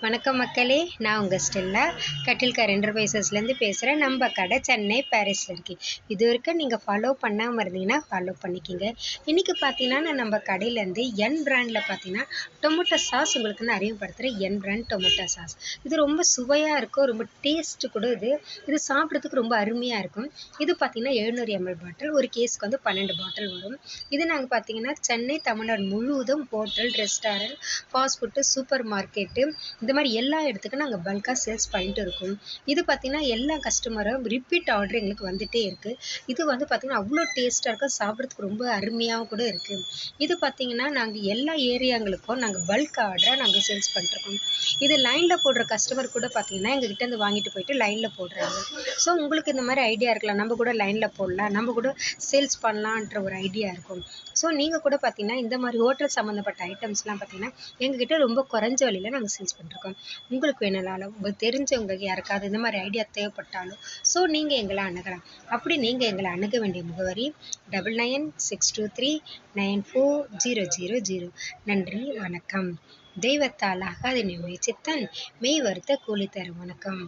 வணக்கம் மக்களே, நான் உங்கள் ஸ்டெல்லா கட்டில்கார் என்டர்பிரைசஸ்லேருந்து பேசுகிறேன். நம்ம கடை சென்னை பாரிஸில் இருக்கு. இது வரைக்கும் நீங்கள் ஃபாலோ பண்ணாமல் இருந்தீங்கன்னா ஃபாலோ பண்ணிக்கிங்க. இன்றைக்கி பார்த்தீங்கன்னா நான் நம்ம கடையிலேருந்து என் பிராண்டில் பார்த்தீங்கன்னா டொமேட்டோ சாஸ் உங்களுக்கு நான் அறிமுகப்படுத்துகிறேன். என் பிராண்ட் டொமேட்டோ சாஸ் இது ரொம்ப சுவையாக இருக்கும், ரொம்ப டேஸ்ட்டு கூட. இது சாப்பிட்றதுக்கு ரொம்ப அருமையாக இருக்கும். இது பார்த்தீங்கன்னா 700 ml பாட்டில், ஒரு கேஸுக்கு வந்து 12 பாட்டில் வரும். இது நாங்கள் பார்த்தீங்கன்னா சென்னை தமிழ்நாடு முழுவதும் hotel, restaurant, fast food, super market இந்த மாதிரி எல்லா இடத்துக்கும் நாங்கள் பல்காக சேல்ஸ் பண்ணிட்டு இருக்கோம். இது பார்த்திங்கன்னா எல்லா கஸ்டமரும் ரிப்பீட் ஆர்டர் எங்களுக்கு வந்துகிட்டே இருக்குது. இது வந்து பார்த்திங்கன்னா அவ்வளோ டேஸ்ட்டாக இருக்கும், சாப்பிட்றதுக்கு ரொம்ப அருமையாகவும் கூட இருக்குது. இது பார்த்திங்கன்னா நாங்கள் எல்லா ஏரியாங்களுக்கும் நாங்கள் பல்க் ஆர்டராக நாங்கள் சேல்ஸ் பண்ணிட்டுருக்கோம். இது லைனில் போடுற கஸ்டமர் கூட பார்த்திங்கன்னா எங்ககிட்ட வாங்கிட்டு போயிட்டு லைனில் போடுறாங்க. ஸோ உங்களுக்கு இந்த மாதிரி ஐடியா இருக்கலாம், நம்ம கூட லைனில் போடலாம், நம்ம கூட சேல்ஸ் பண்ணலான்ற ஒரு ஐடியா இருக்கும். ஸோ நீங்கள் கூட பார்த்திங்கன்னா இந்த மாதிரி ஹோட்டல் சம்மந்தப்பட்ட ஐட்டம்ஸ்லாம் பார்த்திங்கன்னா எங்ககிட்ட ரொம்ப குறைஞ்ச விலையில் நாங்கள் சேல்ஸ் பண்ணிருக்கோம். உங்களுக்கு வேணுனாலும் உங்களுக்கு தெரிஞ்சவங்களுக்கு யாருக்காவது இந்த மாதிரி ஐடியா தேவைப்பட்டாலும் ஸோ நீங்கள் எங்களை அணுகலாம். அப்படி நீங்கள் எங்களை அணுக வேண்டிய முகவரி 9962394000. நன்றி, வணக்கம். தெய்வத்தால் ஆகாது முயற்சித்தான் மெய் வருத்த கூலி தரும். வணக்கம்.